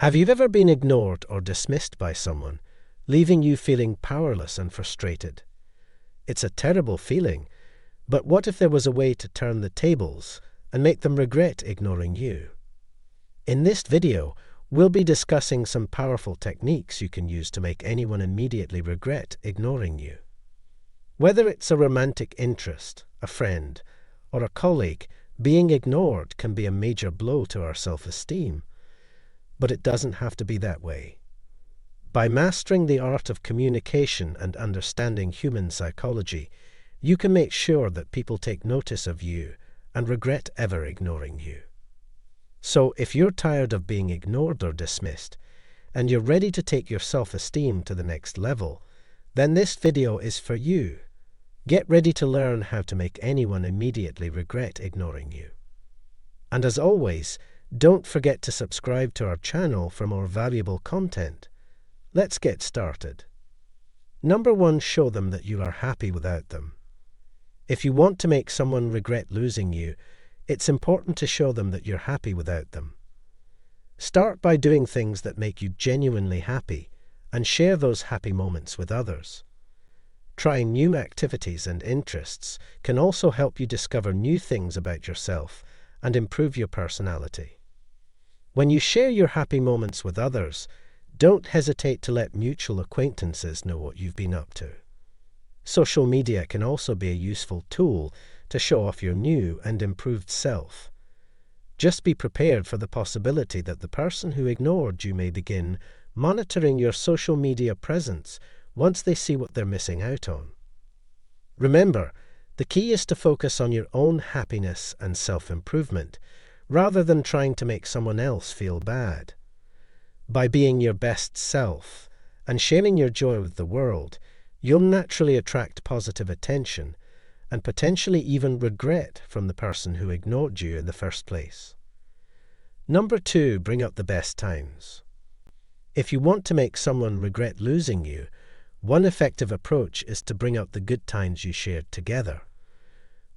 Have you ever been ignored or dismissed by someone, leaving you feeling powerless and frustrated? It's a terrible feeling, but what if there was a way to turn the tables and make them regret ignoring you? In this video, we'll be discussing some powerful techniques you can use to make anyone immediately regret ignoring you. Whether it's a romantic interest, a friend, or a colleague, being ignored can be a major blow to our self-esteem. But it doesn't have to be that way. By mastering the art of communication and understanding human psychology, you can make sure that people take notice of you and regret ever ignoring you. So, if you're tired of being ignored or dismissed, and you're ready to take your self-esteem to the next level, then this video is for you. Get ready to learn how to make anyone immediately regret ignoring you. And as always, don't forget to subscribe to our channel for more valuable content. Let's get started. Number 1, show them that you are happy without them. If you want to make someone regret losing you, it's important to show them that you're happy without them. Start by doing things that make you genuinely happy and share those happy moments with others. Trying new activities and interests can also help you discover new things about yourself and improve your personality. When you share your happy moments with others, don't hesitate to let mutual acquaintances know what you've been up to. Social media can also be a useful tool to show off your new and improved self. Just be prepared for the possibility that the person who ignored you may begin monitoring your social media presence once they see what they're missing out on. Remember, the key is to focus on your own happiness and self-improvement, rather than trying to make someone else feel bad. By being your best self and sharing your joy with the world, you'll naturally attract positive attention and potentially even regret from the person who ignored you in the first place. Number 2, bring up the best times. If you want to make someone regret losing you, one effective approach is to bring up the good times you shared together.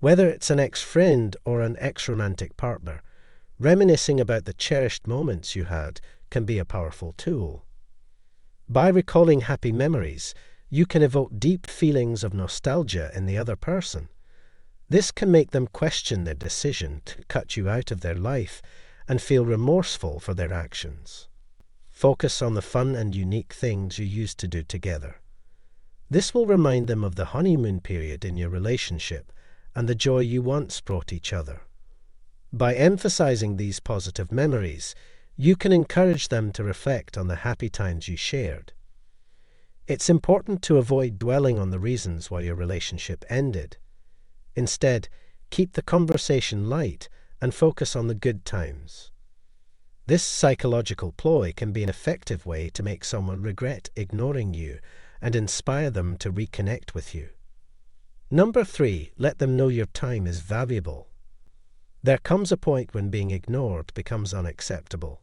Whether it's an ex-friend or an ex-romantic partner, reminiscing about the cherished moments you had can be a powerful tool. By recalling happy memories, you can evoke deep feelings of nostalgia in the other person. This can make them question their decision to cut you out of their life and feel remorseful for their actions. Focus on the fun and unique things you used to do together. This will remind them of the honeymoon period in your relationship and the joy you once brought each other. By emphasizing these positive memories, you can encourage them to reflect on the happy times you shared. It's important to avoid dwelling on the reasons why your relationship ended. Instead, keep the conversation light and focus on the good times. This psychological ploy can be an effective way to make someone regret ignoring you and inspire them to reconnect with you. Number 3, let them know your time is valuable. There comes a point when being ignored becomes unacceptable.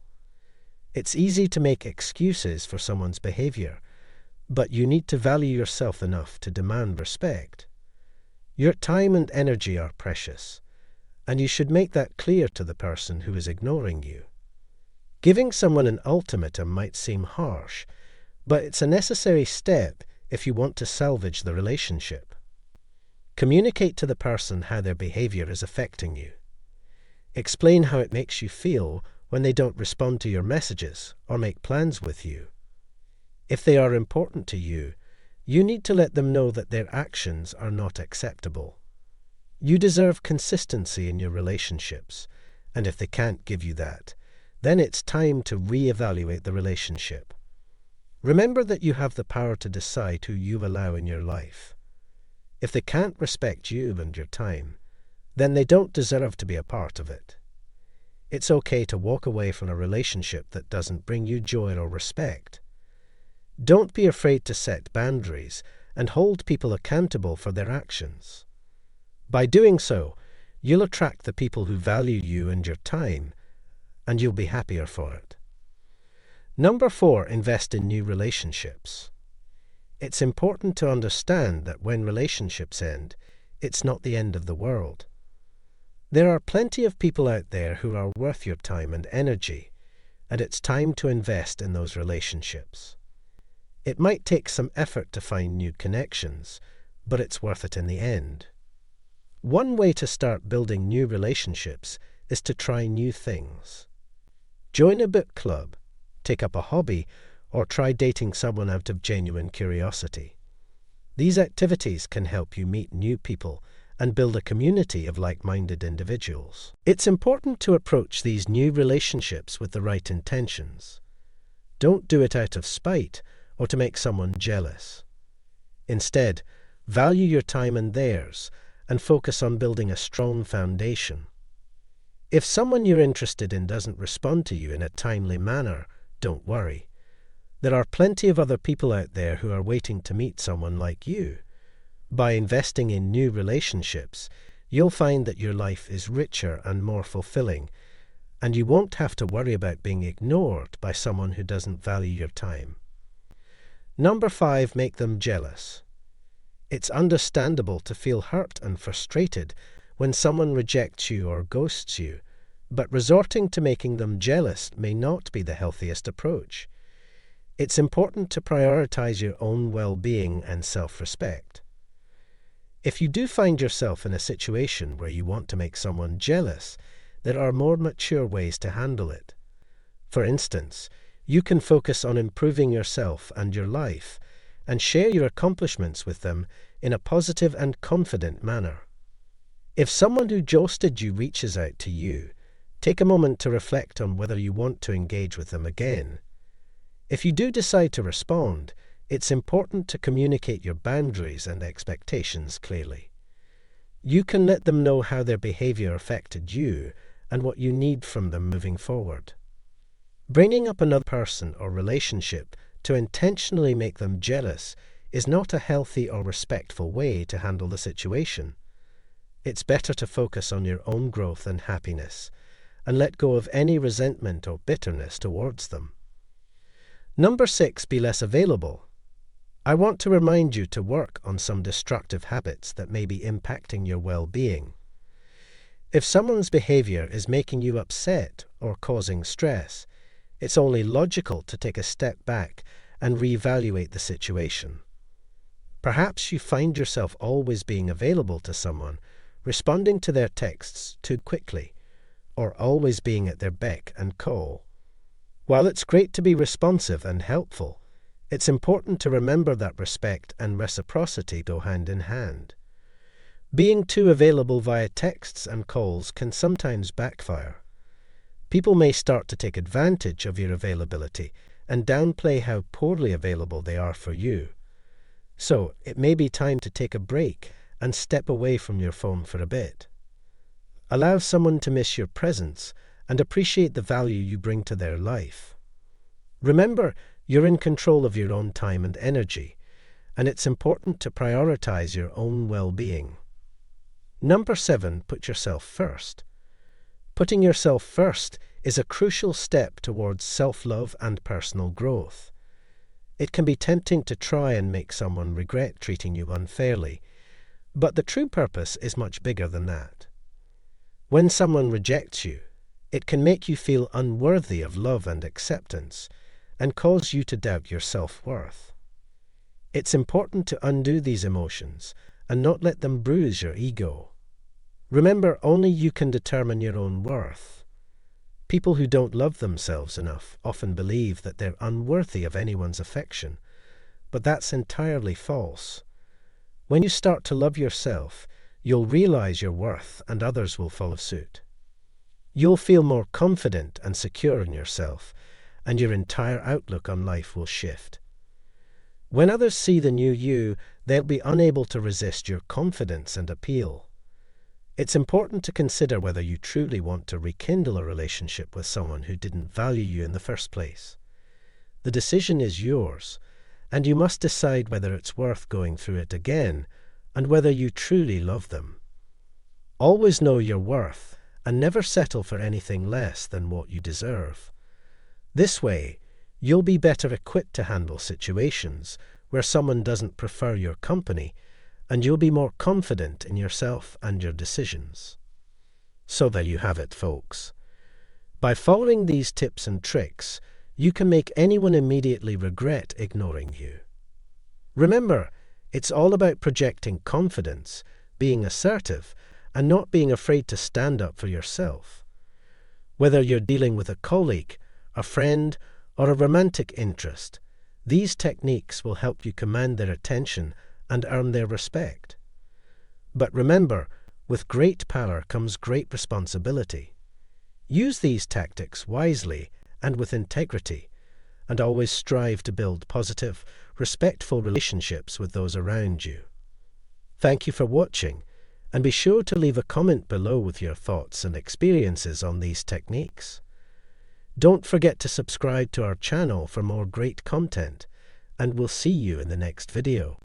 It's easy to make excuses for someone's behavior, but you need to value yourself enough to demand respect. Your time and energy are precious, and you should make that clear to the person who is ignoring you. Giving someone an ultimatum might seem harsh, but it's a necessary step if you want to salvage the relationship. Communicate to the person how their behavior is affecting you. Explain how it makes you feel when they don't respond to your messages or make plans with you. If they are important to you, you need to let them know that their actions are not acceptable. You deserve consistency in your relationships, and if they can't give you that, then it's time to reevaluate the relationship. Remember that you have the power to decide who you allow in your life. If they can't respect you and your time, then they don't deserve to be a part of it. It's okay to walk away from a relationship that doesn't bring you joy or respect. Don't be afraid to set boundaries and hold people accountable for their actions. By doing so, you'll attract the people who value you and your time, and you'll be happier for it. Number 4, invest in new relationships. It's important to understand that when relationships end, it's not the end of the world. There are plenty of people out there who are worth your time and energy, and it's time to invest in those relationships. It might take some effort to find new connections, but it's worth it in the end. One way to start building new relationships is to try new things. Join a book club, take up a hobby, or try dating someone out of genuine curiosity. These activities can help you meet new people and build a community of like-minded individuals. It's important to approach these new relationships with the right intentions. Don't do it out of spite or to make someone jealous. Instead, value your time and theirs and focus on building a strong foundation. If someone you're interested in doesn't respond to you in a timely manner, don't worry. There are plenty of other people out there who are waiting to meet someone like you. By investing in new relationships, you'll find that your life is richer and more fulfilling, and you won't have to worry about being ignored by someone who doesn't value your time. Number 5, make them jealous. It's understandable to feel hurt and frustrated when someone rejects you or ghosts you, but resorting to making them jealous may not be the healthiest approach. It's important to prioritize your own well-being and self-respect. If you do find yourself in a situation where you want to make someone jealous, there are more mature ways to handle it. For instance, you can focus on improving yourself and your life, and share your accomplishments with them in a positive and confident manner. If someone who ghosted you reaches out to you, take a moment to reflect on whether you want to engage with them again. If you do decide to respond, it's important to communicate your boundaries and expectations clearly. You can let them know how their behavior affected you and what you need from them moving forward. Bringing up another person or relationship to intentionally make them jealous is not a healthy or respectful way to handle the situation. It's better to focus on your own growth and happiness, and let go of any resentment or bitterness towards them. Number 6, be less available. I want to remind you to work on some destructive habits that may be impacting your well-being. If someone's behavior is making you upset or causing stress, it's only logical to take a step back and reevaluate the situation. Perhaps you find yourself always being available to someone, responding to their texts too quickly, or always being at their beck and call. While it's great to be responsive and helpful, it's important to remember that respect and reciprocity go hand in hand. Being too available via texts and calls can sometimes backfire. People may start to take advantage of your availability and downplay how poorly available they are for you. So it may be time to take a break and step away from your phone for a bit. Allow someone to miss your presence and appreciate the value you bring to their life. Remember, you're in control of your own time and energy, and it's important to prioritize your own well-being. Number 7, put yourself first. Putting yourself first is a crucial step towards self-love and personal growth. It can be tempting to try and make someone regret treating you unfairly, but the true purpose is much bigger than that. When someone rejects you, it can make you feel unworthy of love and acceptance, and cause you to doubt your self-worth. It's important to undo these emotions and not let them bruise your ego. Remember, only you can determine your own worth. People who don't love themselves enough often believe that they're unworthy of anyone's affection, but that's entirely false. When you start to love yourself, you'll realize your worth and others will follow suit. You'll feel more confident and secure in yourself, and your entire outlook on life will shift. When others see the new you, they'll be unable to resist your confidence and appeal. It's important to consider whether you truly want to rekindle a relationship with someone who didn't value you in the first place. The decision is yours, and you must decide whether it's worth going through it again and whether you truly love them. Always know your worth and never settle for anything less than what you deserve. This way, you'll be better equipped to handle situations where someone doesn't prefer your company, and you'll be more confident in yourself and your decisions. So there you have it, folks. By following these tips and tricks, you can make anyone immediately regret ignoring you. Remember, it's all about projecting confidence, being assertive, and not being afraid to stand up for yourself. Whether you're dealing with a colleague, a friend, or a romantic interest, these techniques will help you command their attention and earn their respect. But remember, with great power comes great responsibility. Use these tactics wisely and with integrity, and always strive to build positive, respectful relationships with those around you. Thank you for watching, and be sure to leave a comment below with your thoughts and experiences on these techniques. Don't forget to subscribe to our channel for more great content, and we'll see you in the next video.